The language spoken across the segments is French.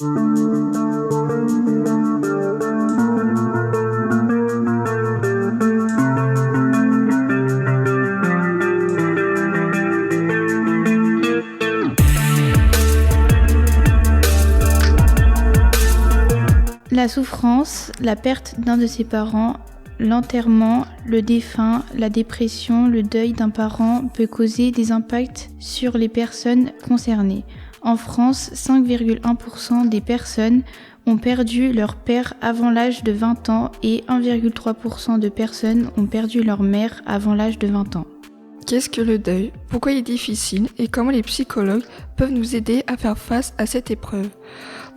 La souffrance, la perte d'un de ses parents, l'enterrement, le défunt, la dépression, le deuil d'un parent peut causer des impacts sur les personnes concernées. En France, 5,1% des personnes ont perdu leur père avant l'âge de 20 ans et 1,3% de personnes ont perdu leur mère avant l'âge de 20 ans. Qu'est-ce que le deuil ? Pourquoi il est difficile et comment les psychologues peuvent nous aider à faire face à cette épreuve ?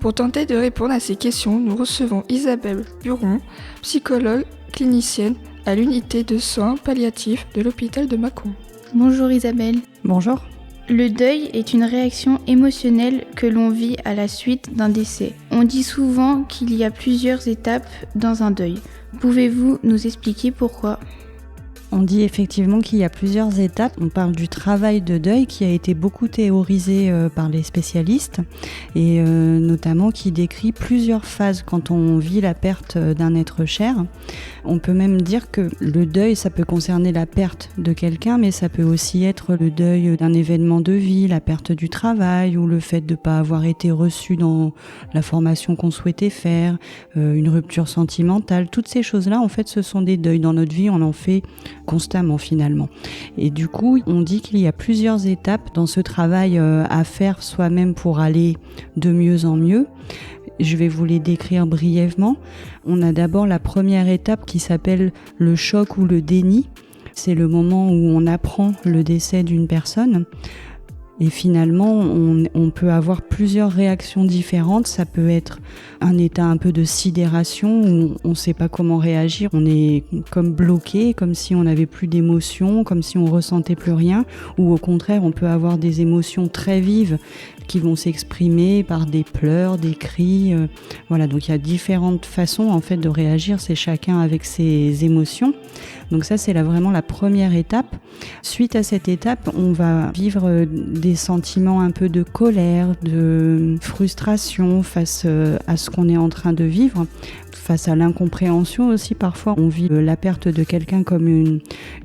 Pour tenter de répondre à ces questions, nous recevons Isabelle Buron, psychologue clinicienne à l'unité de soins palliatifs de l'hôpital de Mâcon. Bonjour Isabelle. Bonjour. Le deuil est une réaction émotionnelle que l'on vit à la suite d'un décès. On dit souvent qu'il y a plusieurs étapes dans un deuil. Pouvez-vous nous expliquer pourquoi ? On dit effectivement qu'il y a plusieurs étapes. On parle du travail de deuil qui a été beaucoup théorisé par les spécialistes et notamment qui décrit plusieurs phases quand on vit la perte d'un être cher. On peut même dire que le deuil, ça peut concerner la perte de quelqu'un, mais ça peut aussi être le deuil d'un événement de vie, la perte du travail ou le fait de ne pas avoir été reçu dans la formation qu'on souhaitait faire, une rupture sentimentale. Toutes ces choses-là, en fait, ce sont des deuils. Dans notre vie, on en fait constamment finalement. Et du coup, on dit qu'il y a plusieurs étapes dans ce travail à faire soi-même pour aller de mieux en mieux. Je vais vous les décrire brièvement. On a d'abord la première étape qui s'appelle le choc ou le déni. C'est le moment où on apprend le décès d'une personne. Et finalement, on peut avoir plusieurs réactions différentes. Ça peut être un état un peu de sidération où on ne sait pas comment réagir. On est comme bloqué, comme si on n'avait plus d'émotions, comme si on ressentait plus rien. Ou au contraire, on peut avoir des émotions très vives qui vont s'exprimer par des pleurs, des cris. Voilà, donc il y a différentes façons en fait de réagir. C'est chacun avec ses émotions. Donc ça, c'est vraiment la première étape. Suite à cette étape, on va vivre des sentiments un peu de colère, de frustration face à ce qu'on est en train de vivre, face à l'incompréhension aussi. Parfois, on vit la perte de quelqu'un comme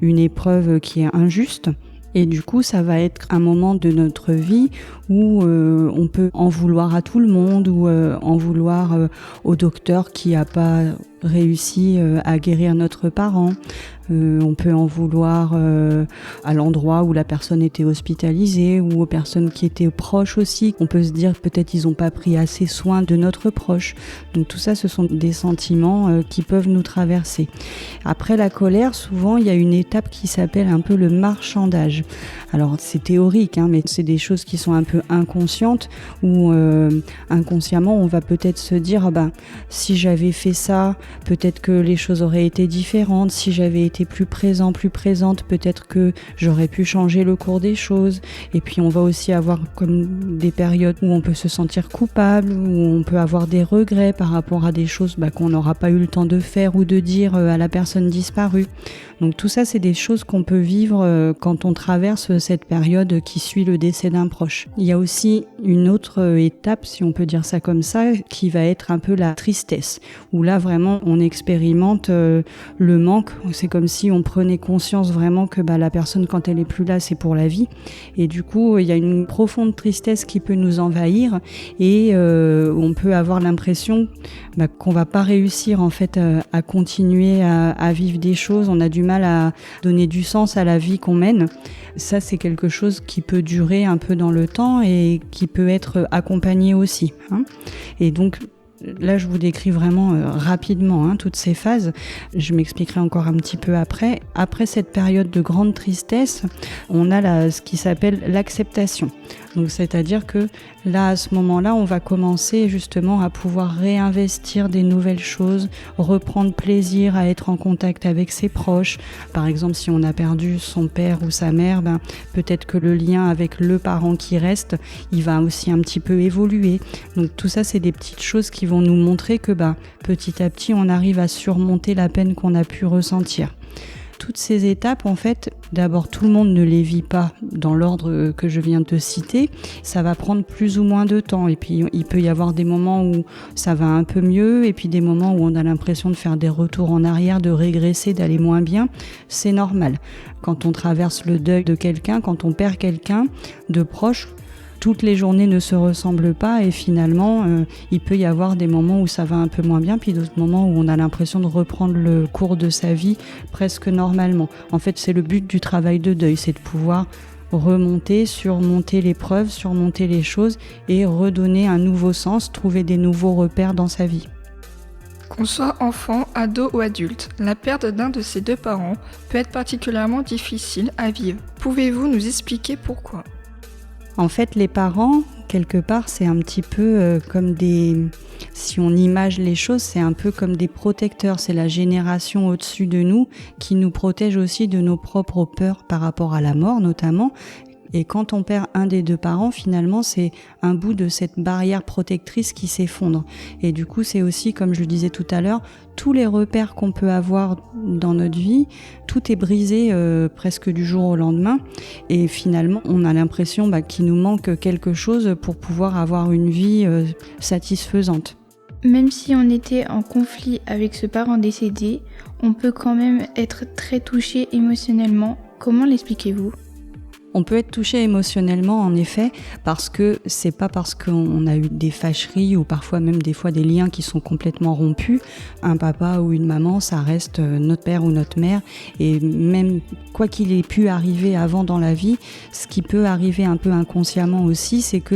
une épreuve qui est injuste. Et du coup, ça va être un moment de notre vie où on peut en vouloir à tout le monde ou en vouloir au docteur qui n'a pas réussi à guérir notre parent. On peut en vouloir à l'endroit où la personne était hospitalisée ou aux personnes qui étaient proches aussi. On peut se dire peut-être ils n'ont pas pris assez soin de notre proche. Donc tout ça, ce sont des sentiments qui peuvent nous traverser. Après la colère, souvent il y a une étape qui s'appelle un peu le marchandage. Alors c'est théorique, mais c'est des choses qui sont un peu inconscientes où inconsciemment on va peut-être se dire si j'avais fait ça, peut-être que les choses auraient été différentes. Si j'avais été plus présente, peut-être que j'aurais pu changer le cours des choses. Et puis on va aussi avoir comme des périodes où on peut se sentir coupable, où on peut avoir des regrets par rapport à des choses qu'on n'aura pas eu le temps de faire ou de dire à la personne disparue. Donc tout ça, c'est des choses qu'on peut vivre quand on traverse cette période qui suit le décès d'un proche. Il y a aussi une autre étape, si on peut dire ça comme ça, qui va être un peu la tristesse, où là vraiment on expérimente le manque. C'est comme si on prenait conscience vraiment que la personne, quand elle est plus là, c'est pour la vie. Et du coup, il y a une profonde tristesse qui peut nous envahir et on peut avoir l'impression qu'on va pas réussir en fait à continuer à vivre des choses. On a du mal à donner du sens à la vie qu'on mène. Ça, c'est quelque chose qui peut durer un peu dans le temps et qui peut être accompagné aussi. Et donc, là, je vous décris vraiment rapidement toutes ces phases. Je m'expliquerai encore un petit peu après. Après cette période de grande tristesse, on a ce qui s'appelle l'acceptation. Donc, c'est-à-dire que là, à ce moment-là, on va commencer justement à pouvoir réinvestir des nouvelles choses, reprendre plaisir à être en contact avec ses proches. Par exemple, si on a perdu son père ou sa mère, peut-être que le lien avec le parent qui reste, il va aussi un petit peu évoluer. Donc tout ça, c'est des petites choses qui vont nous montrer que petit à petit, on arrive à surmonter la peine qu'on a pu ressentir. Toutes ces étapes, en fait, d'abord, tout le monde ne les vit pas dans l'ordre que je viens de te citer. Ça va prendre plus ou moins de temps. Et puis, il peut y avoir des moments où ça va un peu mieux et puis des moments où on a l'impression de faire des retours en arrière, de régresser, d'aller moins bien. C'est normal. Quand on traverse le deuil de quelqu'un, quand on perd quelqu'un de proche, toutes les journées ne se ressemblent pas et finalement, il peut y avoir des moments où ça va un peu moins bien, puis d'autres moments où on a l'impression de reprendre le cours de sa vie presque normalement. En fait, c'est le but du travail de deuil, c'est de pouvoir remonter, surmonter l'épreuve, surmonter les choses et redonner un nouveau sens, trouver des nouveaux repères dans sa vie. Qu'on soit enfant, ado ou adulte, la perte d'un de ses 2 parents peut être particulièrement difficile à vivre. Pouvez-vous nous expliquer pourquoi ? En fait, les parents, quelque part, c'est un petit peu comme si on image les choses, c'est un peu comme des protecteurs. C'est la génération au-dessus de nous qui nous protège aussi de nos propres peurs par rapport à la mort, notamment. Et quand on perd un des 2 parents, finalement, c'est un bout de cette barrière protectrice qui s'effondre. Et du coup, c'est aussi, comme je le disais tout à l'heure, tous les repères qu'on peut avoir dans notre vie, tout est brisé presque du jour au lendemain. Et finalement, on a l'impression qu'il nous manque quelque chose pour pouvoir avoir une vie satisfaisante. Même si on était en conflit avec ce parent décédé, on peut quand même être très touché émotionnellement. Comment l'expliquez-vous ? On peut être touché émotionnellement, en effet, parce que c'est pas parce qu'on a eu des fâcheries ou parfois même des fois des liens qui sont complètement rompus. Un papa ou une maman, ça reste notre père ou notre mère. Et même quoi qu'il ait pu arriver avant dans la vie, ce qui peut arriver un peu inconsciemment aussi, c'est que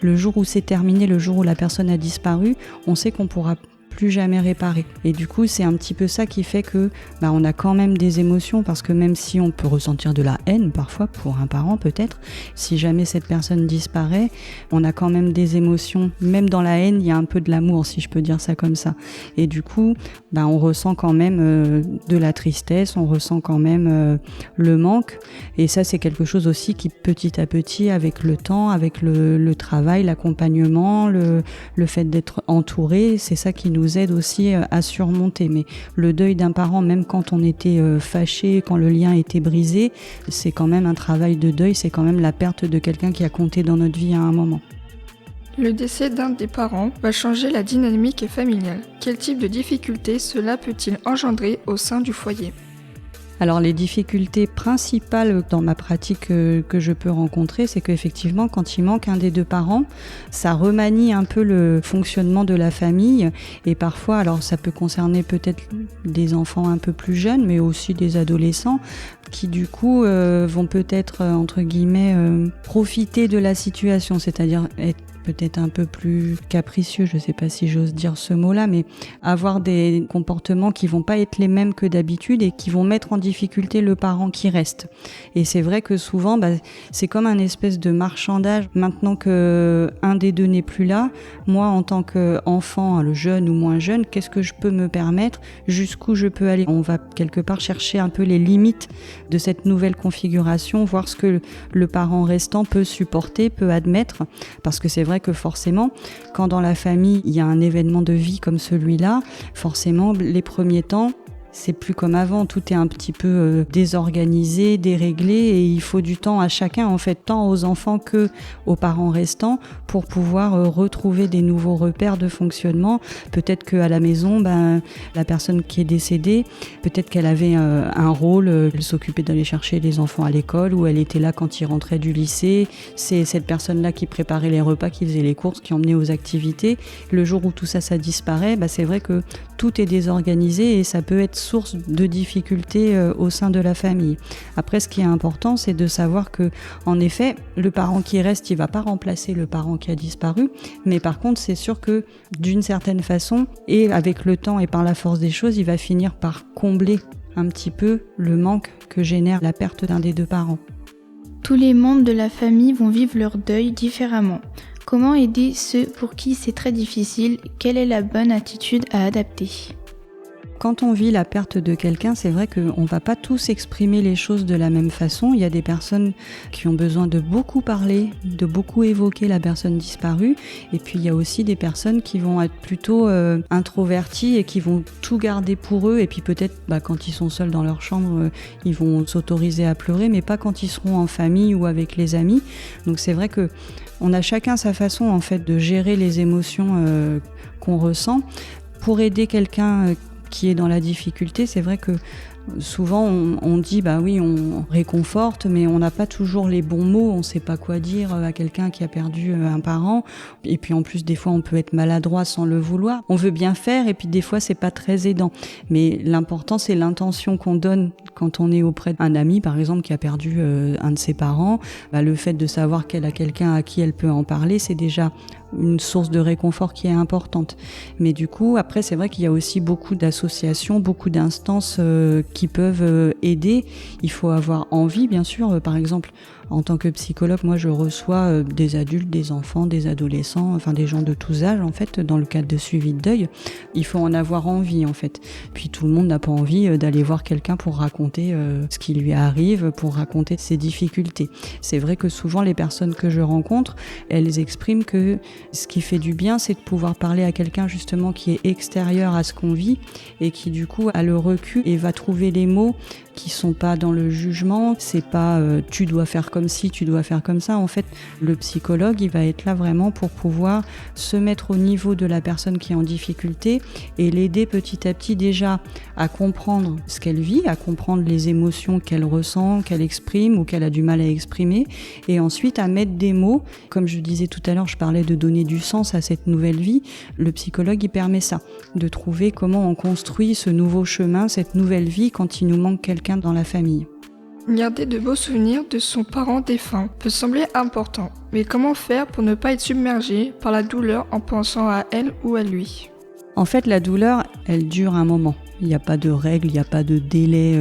le jour où c'est terminé, le jour où la personne a disparu, on sait qu'on pourra plus jamais réparer. Et du coup, c'est un petit peu ça qui fait que on a quand même des émotions, parce que même si on peut ressentir de la haine parfois pour un parent peut-être, si jamais cette personne disparaît, on a quand même des émotions. Même dans la haine, il y a un peu de l'amour, si je peux dire ça comme ça. Et du coup, on ressent quand même de la tristesse, on ressent quand même le manque. Et ça, c'est quelque chose aussi qui petit à petit, avec le temps, avec le travail, l'accompagnement, le fait d'être entouré, c'est ça qui nous aide aussi à surmonter. Mais le deuil d'un parent, même quand on était fâché, quand le lien était brisé, c'est quand même un travail de deuil, c'est quand même la perte de quelqu'un qui a compté dans notre vie à un moment. Le décès d'un des parents va changer la dynamique familiale. Quel type de difficultés cela peut-il engendrer au sein du foyer ? Alors les difficultés principales dans ma pratique que je peux rencontrer, c'est qu'effectivement quand il manque un des 2 parents, ça remanie un peu le fonctionnement de la famille. Et parfois, alors ça peut concerner peut-être des enfants un peu plus jeunes, mais aussi des adolescents qui du coup vont peut-être entre guillemets profiter de la situation, c'est-à-dire être peut-être un peu plus capricieux, je ne sais pas si j'ose dire ce mot-là, mais avoir des comportements qui vont pas être les mêmes que d'habitude et qui vont mettre en difficulté le parent qui reste. Et c'est vrai que souvent, c'est comme un espèce de marchandage. Maintenant que un des 2 n'est plus là, moi en tant qu'enfant, le jeune ou moins jeune, qu'est-ce que je peux me permettre, jusqu'où je peux aller ? On va quelque part chercher un peu les limites de cette nouvelle configuration, voir ce que le parent restant peut supporter, peut admettre, parce que c'est vrai que forcément, quand dans la famille, il y a un événement de vie comme celui-là, forcément, les premiers temps, c'est plus comme avant, tout est un petit peu désorganisé, déréglé, et il faut du temps à chacun, en fait, tant aux enfants que aux parents restants, pour pouvoir retrouver des nouveaux repères de fonctionnement. Peut-être qu'à la maison, la personne qui est décédée, peut-être qu'elle avait un rôle, elle s'occupait d'aller chercher les enfants à l'école, ou elle était là quand ils rentraient du lycée. C'est cette personne-là qui préparait les repas, qui faisait les courses, qui emmenait aux activités. Le jour où tout ça, ça disparaît, c'est vrai que tout est désorganisé et ça peut être source de difficultés au sein de la famille. Après, ce qui est important, c'est de savoir que, en effet, le parent qui reste, il va pas remplacer le parent qui a disparu, mais par contre, c'est sûr que d'une certaine façon, et avec le temps et par la force des choses, il va finir par combler un petit peu le manque que génère la perte d'un des 2 parents. Tous les membres de la famille vont vivre leur deuil différemment. Comment aider ceux pour qui c'est très difficile ? Quelle est la bonne attitude à adapter ? Quand on vit la perte de quelqu'un, c'est vrai qu'on ne va pas tous exprimer les choses de la même façon. Il y a des personnes qui ont besoin de beaucoup parler, de beaucoup évoquer la personne disparue. Et puis il y a aussi des personnes qui vont être plutôt introverties et qui vont tout garder pour eux. Et puis peut-être quand ils sont seuls dans leur chambre, ils vont s'autoriser à pleurer, mais pas quand ils seront en famille ou avec les amis. Donc c'est vrai que on a chacun sa façon en fait de gérer les émotions qu'on ressent. Pour aider quelqu'un qui est dans la difficulté, c'est vrai que souvent on dit oui, on réconforte, mais on n'a pas toujours les bons mots, on ne sait pas quoi dire à quelqu'un qui a perdu un parent. Et puis en plus des fois on peut être maladroit sans le vouloir. On veut bien faire et puis des fois c'est pas très aidant. Mais l'important c'est l'intention qu'on donne quand on est auprès d'un ami par exemple qui a perdu un de ses parents. Le fait de savoir qu'elle a quelqu'un à qui elle peut en parler, c'est déjà une source de réconfort qui est importante. Mais du coup, après, c'est vrai qu'il y a aussi beaucoup d'associations, beaucoup d'instances qui peuvent aider. Il faut avoir envie, bien sûr. Par exemple, en tant que psychologue, moi, je reçois des adultes, des enfants, des adolescents, enfin des gens de tous âges, en fait, dans le cadre de suivi de deuil. Il faut en avoir envie, en fait. Puis tout le monde n'a pas envie d'aller voir quelqu'un pour raconter ce qui lui arrive, pour raconter ses difficultés. C'est vrai que souvent, les personnes que je rencontre, elles expriment que ce qui fait du bien, c'est de pouvoir parler à quelqu'un, justement, qui est extérieur à ce qu'on vit et qui, du coup, a le recul et va trouver les mots qui sont pas dans le jugement. C'est pas tu dois faire comme ci, tu dois faire comme ça. En fait, le psychologue, il va être là vraiment pour pouvoir se mettre au niveau de la personne qui est en difficulté et l'aider petit à petit déjà à comprendre ce qu'elle vit, à comprendre les émotions qu'elle ressent, qu'elle exprime ou qu'elle a du mal à exprimer, et ensuite à mettre des mots. Comme je disais tout à l'heure, je parlais de donner du sens à cette nouvelle vie. Le psychologue, il permet ça, de trouver comment on construit ce nouveau chemin, cette nouvelle vie quand il nous manque quelqu'un dans la famille. Garder de beaux souvenirs de son parent défunt peut sembler important, mais comment faire pour ne pas être submergé par la douleur en pensant à elle ou à lui ? En fait, la douleur, elle dure un moment. Il n'y a pas de règle, il n'y a pas de délai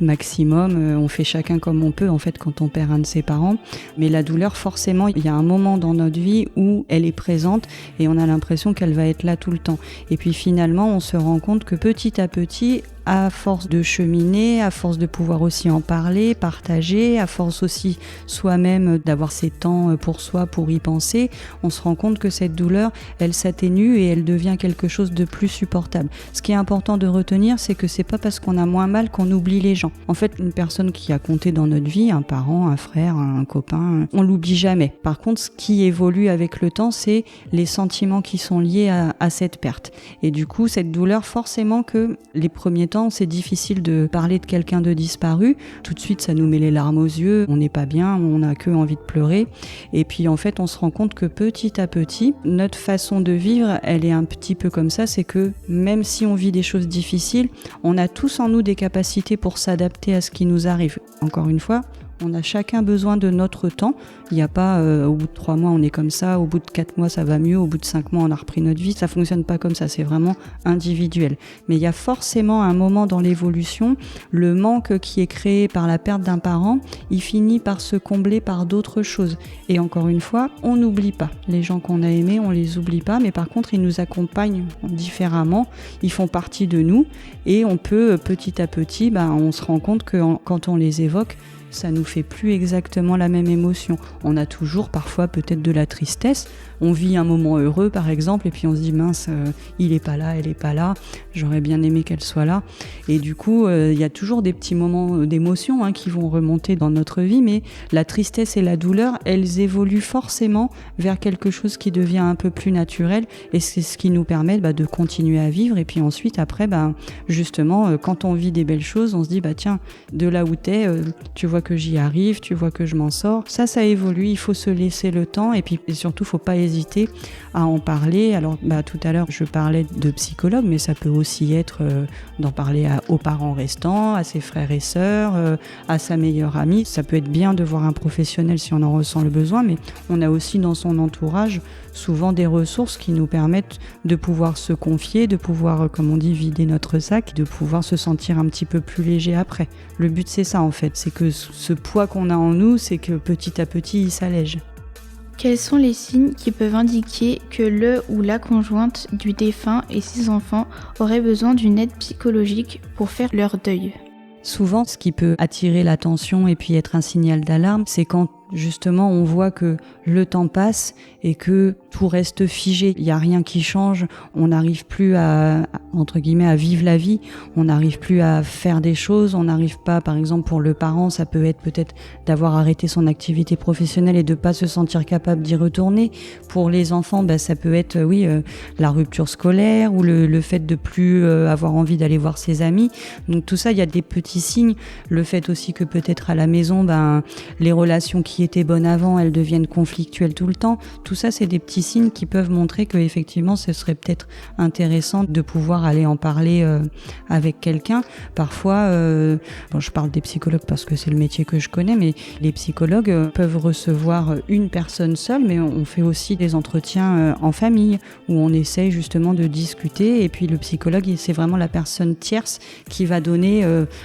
maximum. On fait chacun comme on peut, en fait, quand on perd un de ses parents. Mais la douleur, forcément, il y a un moment dans notre vie où elle est présente et on a l'impression qu'elle va être là tout le temps. Et puis finalement, on se rend compte que petit à petit, à force de cheminer, à force de pouvoir aussi en parler, partager, à force aussi soi-même d'avoir ces temps pour soi, pour y penser, on se rend compte que cette douleur, elle s'atténue et elle devient quelque chose de plus supportable. Ce qui est important de retenir, c'est que c'est pas parce qu'on a moins mal qu'on oublie les gens. En fait, une personne qui a compté dans notre vie, un parent, un frère, un copain, on l'oublie jamais. Par contre, ce qui évolue avec le temps, c'est les sentiments qui sont liés à cette perte. Et du coup, cette douleur, forcément que les premiers temps, c'est difficile de parler de quelqu'un de disparu. Tout de suite, ça nous met les larmes aux yeux. On n'est pas bien, on n'a que envie de pleurer. Et puis, en fait, on se rend compte que petit à petit, notre façon de vivre, elle est un petit peu comme ça. C'est que même si on vit des choses difficiles, on a tous en nous des capacités pour s'adapter à ce qui nous arrive. Encore une fois, on a chacun besoin de notre temps. Il n'y a pas au bout de 3 mois on est comme ça, au bout de 4 mois ça va mieux, au bout de 5 mois on a repris notre vie. Ça fonctionne pas comme ça, c'est vraiment individuel. Mais il y a forcément un moment dans l'évolution, le manque qui est créé par la perte d'un parent, il finit par se combler par d'autres choses. Et encore une fois, on n'oublie pas. Les gens qu'on a aimés, on les oublie pas, mais par contre ils nous accompagnent différemment, ils font partie de nous et on peut petit à petit, on se rend compte que quand on les évoque, ça nous fait plus exactement la même émotion. On a toujours parfois peut-être de la tristesse. On vit un moment heureux par exemple et puis on se dit mince, il est pas là, elle est pas là, j'aurais bien aimé qu'elle soit là. Et du coup, il y a toujours des petits moments d'émotion qui vont remonter dans notre vie, mais la tristesse et la douleur, elles évoluent forcément vers quelque chose qui devient un peu plus naturel et c'est ce qui nous permet de continuer à vivre. Et puis ensuite, après, justement, quand on vit des belles choses, on se dit tiens, de là où t'es, tu vois que j'y arrive, tu vois que je m'en sors. Ça évolue, il faut se laisser le temps et puis surtout, faut pas hésiter à en parler. Alors, tout à l'heure, je parlais de psychologue, mais ça peut aussi être d'en parler aux parents restants, à ses frères et sœurs, à sa meilleure amie. Ça peut être bien de voir un professionnel si on en ressent le besoin, mais on a aussi dans son entourage souvent des ressources qui nous permettent de pouvoir se confier, de pouvoir, comme on dit, vider notre sac, de pouvoir se sentir un petit peu plus léger après. Le but, c'est ça en fait, c'est que ce poids qu'on a en nous, c'est que petit à petit, il s'allège. Quels sont les signes qui peuvent indiquer que le ou la conjointe du défunt et ses enfants auraient besoin d'une aide psychologique pour faire leur deuil ? Souvent, ce qui peut attirer l'attention et puis être un signal d'alarme, c'est quand justement on voit que le temps passe et que tout reste figé, il n'y a rien qui change, on n'arrive plus à, entre guillemets, à vivre la vie, on n'arrive plus à faire des choses, on n'arrive pas, par exemple pour le parent, ça peut être peut-être d'avoir arrêté son activité professionnelle et de pas se sentir capable d'y retourner. Pour les enfants, ça peut être la rupture scolaire ou le fait de plus avoir envie d'aller voir ses amis. Donc tout ça, il y a des petits signes. Le fait aussi que peut-être à la maison, les relations qui étaient bonnes avant, elles deviennent conflictuelles tout le temps. Tout ça, c'est des petits signes qui peuvent montrer que effectivement, ce serait peut-être intéressant de pouvoir aller en parler avec quelqu'un. Parfois, je parle des psychologues parce que c'est le métier que je connais, mais les psychologues peuvent recevoir une personne seule, mais on fait aussi des entretiens en famille où on essaye justement de discuter. Et puis le psychologue, c'est vraiment la personne tierce qui va donner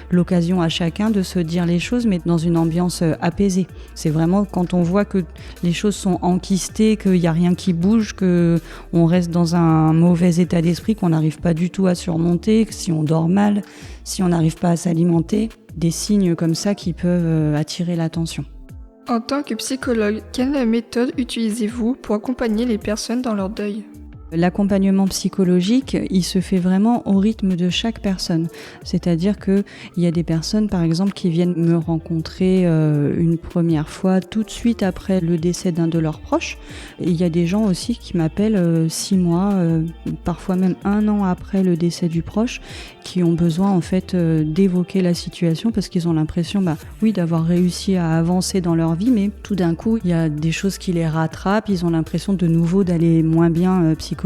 l'occasion à chacun de se dire les choses, mais dans une ambiance apaisée. C'est vraiment quand on voit que les choses sont enquistées, qu'il n'y a rien qui bouge, qu'on reste dans un mauvais état d'esprit, qu'on n'arrive pas du tout à surmonter, que si on dort mal, si on n'arrive pas à s'alimenter, des signes comme ça qui peuvent attirer l'attention. En tant que psychologue, quelle méthode utilisez-vous pour accompagner les personnes dans leur deuil ? L'accompagnement psychologique, il se fait vraiment au rythme de chaque personne. C'est-à-dire qu'il y a des personnes, par exemple, qui viennent me rencontrer une première fois tout de suite après le décès d'un de leurs proches. Et il y a des gens aussi qui m'appellent 6 mois, parfois même 1 an après le décès du proche, qui ont besoin en fait d'évoquer la situation parce qu'ils ont l'impression, d'avoir réussi à avancer dans leur vie, mais tout d'un coup, il y a des choses qui les rattrapent, ils ont l'impression de nouveau d'aller moins bien psychologiquement.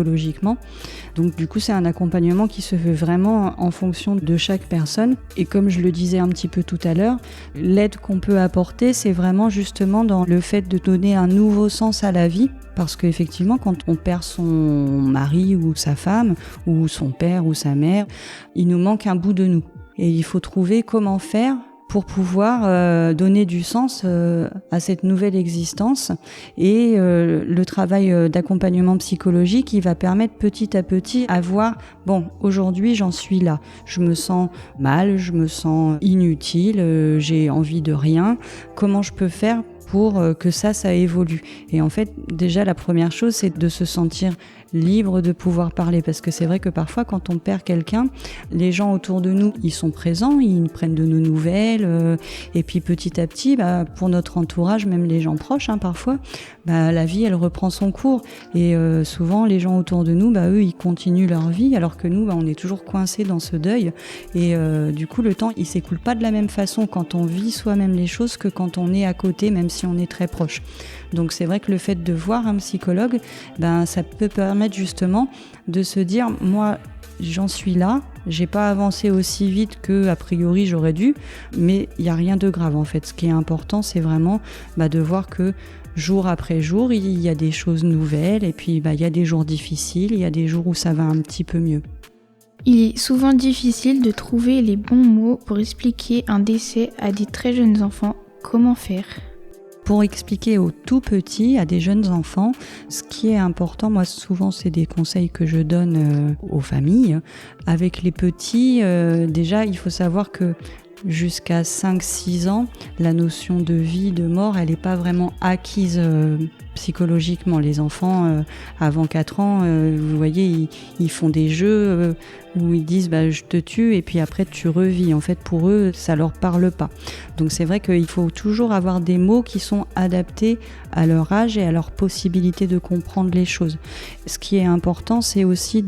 Donc du coup, c'est un accompagnement qui se fait vraiment en fonction de chaque personne. Et comme je le disais un petit peu tout à l'heure, l'aide qu'on peut apporter, c'est vraiment justement dans le fait de donner un nouveau sens à la vie. Parce qu'effectivement, quand on perd son mari ou sa femme, ou son père ou sa mère, il nous manque un bout de nous. Et il faut trouver comment faire pour pouvoir donner du sens à cette nouvelle existence. Et le travail d'accompagnement psychologique, il va permettre petit à petit à voir, aujourd'hui j'en suis là, je me sens mal, je me sens inutile, j'ai envie de rien, comment je peux faire pour que ça évolue. Et en fait, déjà la première chose, c'est de se sentir libre de pouvoir parler, parce que c'est vrai que parfois quand on perd quelqu'un, les gens autour de nous, ils sont présents, ils prennent de nos nouvelles, et puis petit à petit, pour notre entourage, même les gens proches, parfois, la vie elle reprend son cours, et souvent les gens autour de nous, eux ils continuent leur vie, alors que nous on est toujours coincés dans ce deuil, et du coup le temps il s'écoule pas de la même façon quand on vit soi-même les choses que quand on est à côté, même si on est très proche. Donc c'est vrai que le fait de voir un psychologue, ça peut permettre justement de se dire, moi j'en suis là, j'ai pas avancé aussi vite que a priori j'aurais dû, mais il y a rien de grave en fait. Ce qui est important, c'est vraiment de voir que jour après jour, il y a des choses nouvelles, et puis il y a des jours difficiles, il y a des jours où ça va un petit peu mieux. Il est souvent difficile de trouver les bons mots pour expliquer un décès à des très jeunes enfants. Comment faire ? Pour expliquer aux tout petits, à des jeunes enfants, ce qui est important, moi souvent c'est des conseils que je donne aux familles. Avec les petits, déjà il faut savoir que jusqu'à 5-6 ans, la notion de vie, de mort, elle n'est pas vraiment acquise psychologiquement. Les enfants, avant 4 ans, vous voyez, ils font des jeux où ils disent je te tue et puis après tu revis. En fait, pour eux, ça leur parle pas. Donc c'est vrai qu'il faut toujours avoir des mots qui sont adaptés à leur âge et à leur possibilité de comprendre les choses. Ce qui est important, c'est aussi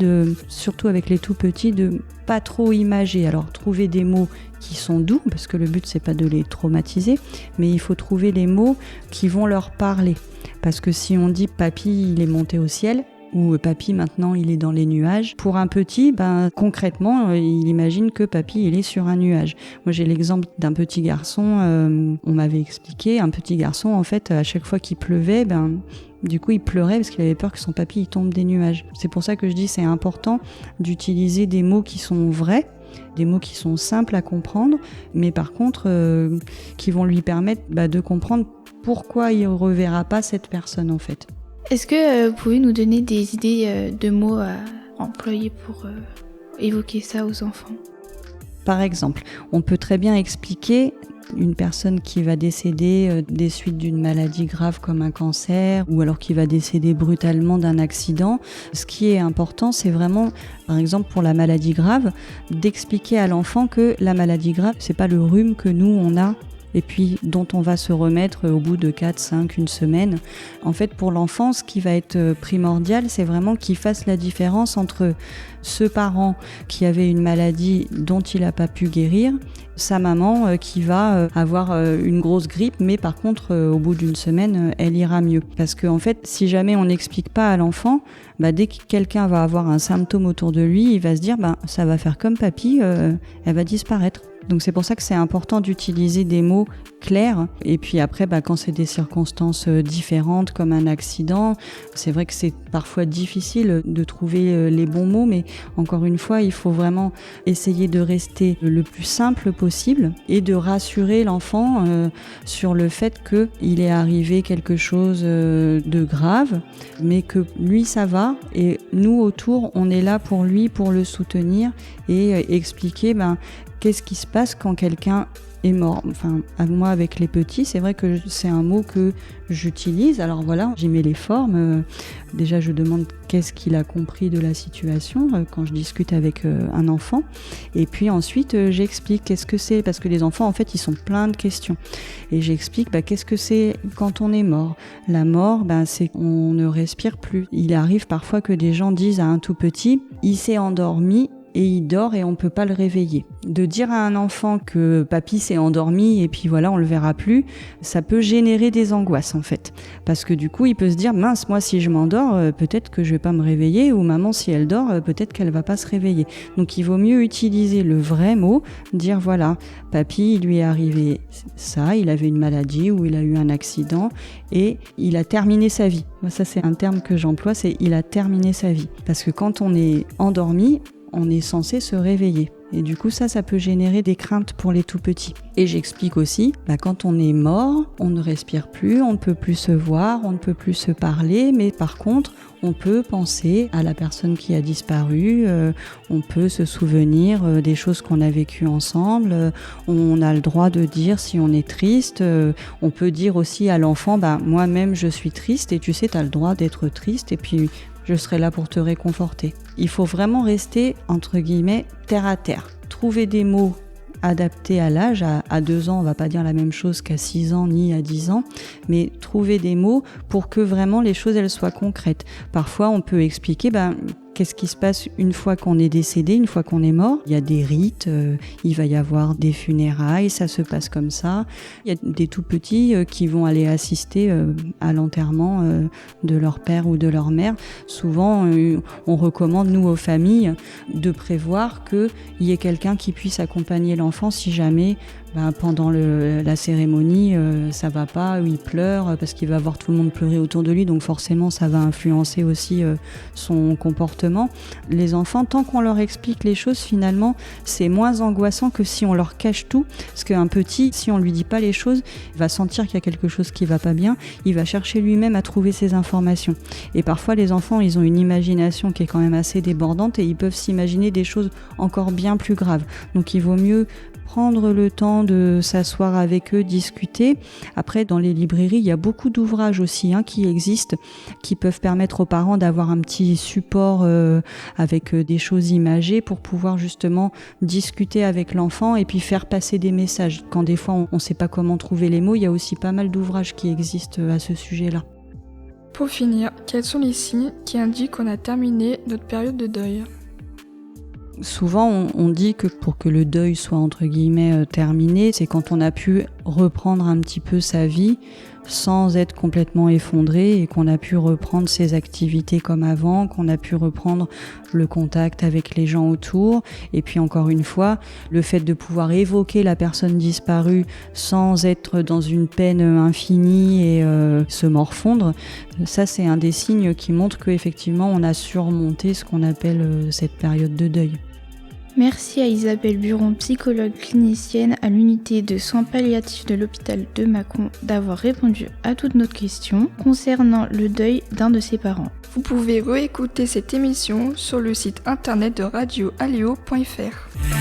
surtout avec les tout petits, de pas trop imager. Alors trouver des mots qui sont doux, parce que le but c'est pas de les traumatiser, mais il faut trouver les mots qui vont leur parler. Parce que si on dit papy il est monté au ciel, ou papy maintenant il est dans les nuages, pour un petit, concrètement il imagine que papy il est sur un nuage. Moi j'ai l'exemple d'un petit garçon, on m'avait expliqué, un petit garçon en fait à chaque fois qu'il pleuvait, du coup il pleurait parce qu'il avait peur que son papy il tombe des nuages. C'est pour ça que je dis c'est important d'utiliser des mots qui sont vrais, des mots qui sont simples à comprendre, mais par contre qui vont lui permettre de comprendre pourquoi il ne reverra pas cette personne en fait. Est-ce que vous pouvez nous donner des idées de mots à employer pour évoquer ça aux enfants ? Par exemple, on peut très bien expliquer une personne qui va décéder des suites d'une maladie grave comme un cancer ou alors qui va décéder brutalement d'un accident. Ce qui est important, c'est vraiment, par exemple pour la maladie grave, d'expliquer à l'enfant que la maladie grave, c'est pas le rhume que nous on a et puis dont on va se remettre au bout de 4, 5, une semaine. En fait, pour l'enfant, ce qui va être primordial, c'est vraiment qu'il fasse la différence entre ce parent qui avait une maladie dont il n'a pas pu guérir, sa maman qui va avoir une grosse grippe, mais par contre, au bout d'une semaine, elle ira mieux. Parce qu'en fait, si jamais on n'explique pas à l'enfant, dès que quelqu'un va avoir un symptôme autour de lui, il va se dire ça va faire comme papy, elle va disparaître. Donc c'est pour ça que c'est important d'utiliser des mots clairs. Et puis après, quand c'est des circonstances différentes comme un accident, c'est vrai que c'est parfois difficile de trouver les bons mots, mais encore une fois, il faut vraiment essayer de rester le plus simple possible et de rassurer l'enfant sur le fait qu'il est arrivé quelque chose de grave, mais que lui ça va et nous autour, on est là pour lui, pour le soutenir et expliquer qu'est-ce qui se passe quand quelqu'un est mort. Enfin, moi, avec les petits, c'est vrai que c'est un mot que j'utilise. Alors voilà, j'y mets les formes. Déjà, je demande qu'est-ce qu'il a compris de la situation quand je discute avec un enfant. Et puis ensuite, j'explique qu'est-ce que c'est. Parce que les enfants, en fait, ils sont pleins de questions. Et j'explique qu'est-ce que c'est quand on est mort. La mort, c'est qu'on ne respire plus. Il arrive parfois que des gens disent à un tout petit, il s'est endormi, et il dort et on ne peut pas le réveiller. De dire à un enfant que papy s'est endormi et puis voilà, on ne le verra plus, ça peut générer des angoisses en fait. Parce que du coup, il peut se dire, mince, moi si je m'endors, peut-être que je ne vais pas me réveiller, ou maman si elle dort, peut-être qu'elle ne va pas se réveiller. Donc il vaut mieux utiliser le vrai mot, dire voilà, papy, il lui est arrivé ça, il avait une maladie ou il a eu un accident et il a terminé sa vie. Ça c'est un terme que j'emploie, c'est il a terminé sa vie. Parce que quand on est endormi, on est censé se réveiller. Et du coup, ça peut générer des craintes pour les tout petits. Et j'explique aussi, quand on est mort, on ne respire plus, on ne peut plus se voir, on ne peut plus se parler, mais par contre, on peut penser à la personne qui a disparu, on peut se souvenir des choses qu'on a vécues ensemble, on a le droit de dire si on est triste, on peut dire aussi à l'enfant, moi-même je suis triste et tu sais, tu as le droit d'être triste et puis je serai là pour te réconforter. Il faut vraiment rester, entre guillemets, terre à terre. Trouver des mots adaptés à l'âge. À 2 ans, on ne va pas dire la même chose qu'à 6 ans ni à 10 ans, mais trouver des mots pour que vraiment les choses elles soient concrètes. Parfois, on peut expliquer qu'est-ce qui se passe une fois qu'on est décédé, une fois qu'on est mort. Il y a des rites, il va y avoir des funérailles, ça se passe comme ça. Il y a des tout petits qui vont aller assister à l'enterrement de leur père ou de leur mère. Souvent, on recommande, nous, aux familles, de prévoir qu'il y ait quelqu'un qui puisse accompagner l'enfant si jamais pendant la cérémonie, ça va pas, ou il pleure parce qu'il va voir tout le monde pleurer autour de lui, donc forcément ça va influencer aussi son comportement. Les enfants, tant qu'on leur explique les choses, finalement, c'est moins angoissant que si on leur cache tout, parce qu'un petit, si on lui dit pas les choses, il va sentir qu'il y a quelque chose qui va pas bien, il va chercher lui-même à trouver ces informations. Et parfois les enfants, ils ont une imagination qui est quand même assez débordante et ils peuvent s'imaginer des choses encore bien plus graves. Donc il vaut mieux prendre le temps de s'asseoir avec eux, discuter. Après, dans les librairies, il y a beaucoup d'ouvrages aussi qui existent, qui peuvent permettre aux parents d'avoir un petit support avec des choses imagées pour pouvoir justement discuter avec l'enfant et puis faire passer des messages. Quand des fois, on ne sait pas comment trouver les mots, il y a aussi pas mal d'ouvrages qui existent à ce sujet-là. Pour finir, quels sont les signes qui indiquent qu'on a terminé notre période de deuil ? Souvent, on dit que pour que le deuil soit entre guillemets terminé, c'est quand on a pu reprendre un petit peu sa vie sans être complètement effondré et qu'on a pu reprendre ses activités comme avant, qu'on a pu reprendre le contact avec les gens autour. Et puis encore une fois, le fait de pouvoir évoquer la personne disparue sans être dans une peine infinie et se morfondre, ça c'est un des signes qui montre qu'effectivement on a surmonté ce qu'on appelle cette période de deuil. Merci à Isabelle Buron, psychologue clinicienne à l'unité de soins palliatifs de l'hôpital de Mâcon, d'avoir répondu à toutes nos questions concernant le deuil d'un de ses parents. Vous pouvez réécouter cette émission sur le site internet de radioaleo.fr.